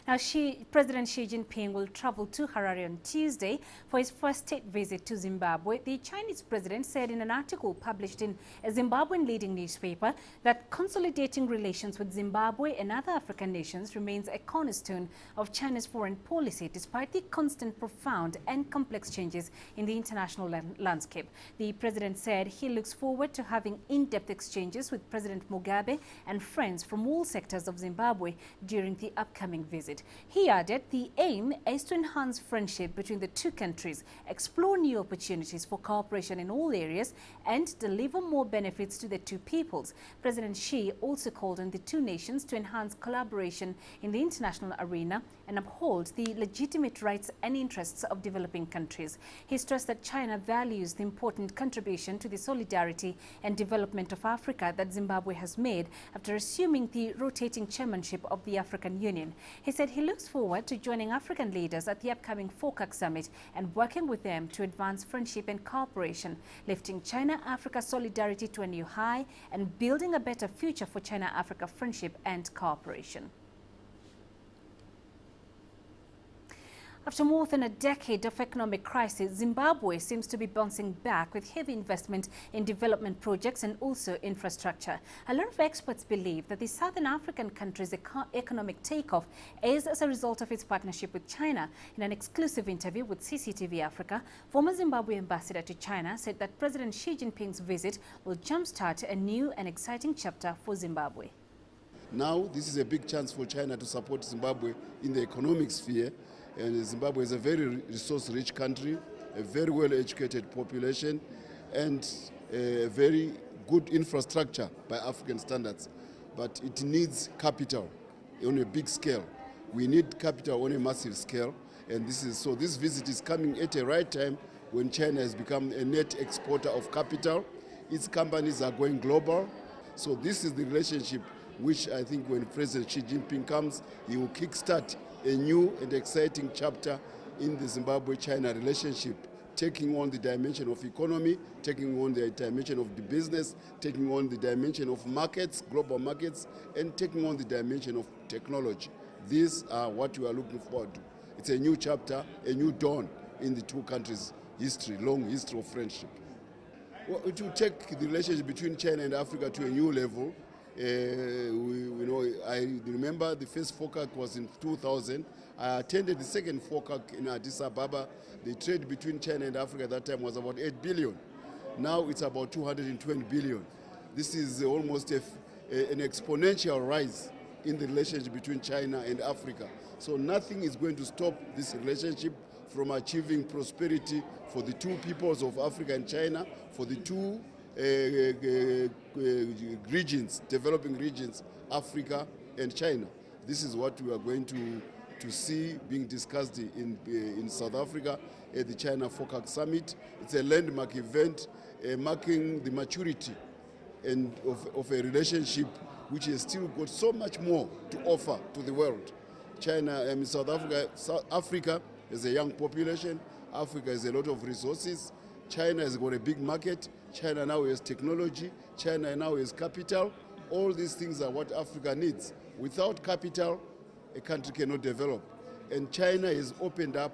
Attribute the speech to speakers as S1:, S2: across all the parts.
S1: Now, President Xi Jinping will travel to Harare on Tuesday for his first state visit to Zimbabwe. The Chinese president said in an article published in a Zimbabwean leading newspaper that consolidating relations with Zimbabwe and other African nations remains a cornerstone of China's foreign policy, despite the constant, profound and complex changes in the international landscape. The president said he looks forward to having in-depth exchanges with President Mugabe and friends from all sectors of Zimbabwe during the upcoming visit. He added the aim is to enhance friendship between the two countries, explore new opportunities for cooperation in all areas, and deliver more benefits to the two peoples. President Xi also called on the two nations to enhance collaboration in the international arena and uphold the legitimate rights and interests of developing countries. He stressed that China values the important contribution to the solidarity and development of Africa that Zimbabwe has made after assuming the rotating chairmanship of the African Union. He said he looks forward to joining African leaders at the upcoming FOCAC summit and working with them to advance friendship and cooperation, lifting China-Africa solidarity to a new high and building a better future for China-Africa friendship and cooperation. After more than a decade of economic crisis, Zimbabwe seems to be bouncing back with heavy investment in development projects and also infrastructure. A lot of experts believe that the Southern African country's economic takeoff is as a result of its partnership with China. In an exclusive interview with CCTV Africa, former Zimbabwe ambassador to China said that President Xi Jinping's visit will jumpstart a new and exciting chapter for Zimbabwe.
S2: Now, this is a big chance for China to support Zimbabwe in the economic sphere. And Zimbabwe is a very resource-rich country, a very well-educated population, and a very good infrastructure by African standards. But it needs capital on a big scale. We need capital on a massive scale, and this visit is coming at a right time when China has become a net exporter of capital. Its companies are going global. So this is the relationship which I think when President Xi Jinping comes, he will kickstart a new and exciting chapter in the Zimbabwe-China relationship, taking on the dimension of economy, taking on the dimension of the business, taking on the dimension of markets, global markets, and taking on the dimension of technology. These are what we are looking forward to. It's a new chapter, a new dawn in the two countries' history, long history of friendship. Well, it will take the relationship between China and Africa to a new level. I remember the first FOCAC was in 2000. I attended the second FOCAC in Addis Ababa. The trade between China and Africa at that time was about 8 billion. Now it's about 220 billion. This is almost an exponential rise in the relationship between China and Africa. So nothing is going to stop this relationship from achieving prosperity for the two peoples of Africa and China, for the two regions, developing regions, Africa and China. This is what we are going to see being discussed in South Africa at the China FOCAC Summit. It's a landmark event marking the maturity of a relationship which has still got so much more to offer to the world. South Africa is a young population. Africa has a lot of resources. China has got a big market. China now has technology. China now has capital. All these things are what Africa needs. Without capital, a country cannot develop. And China has opened up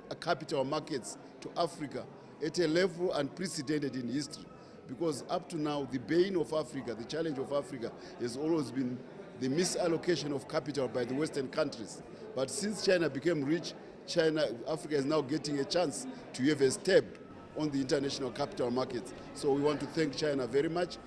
S2: the capital markets to Africa at a level unprecedented in history. Because up to now, the bane of Africa, the challenge of Africa, has always been the misallocation of capital by the Western countries. But since China became rich, Africa is now getting a chance to have a step on the international capital markets. So we want to thank China very much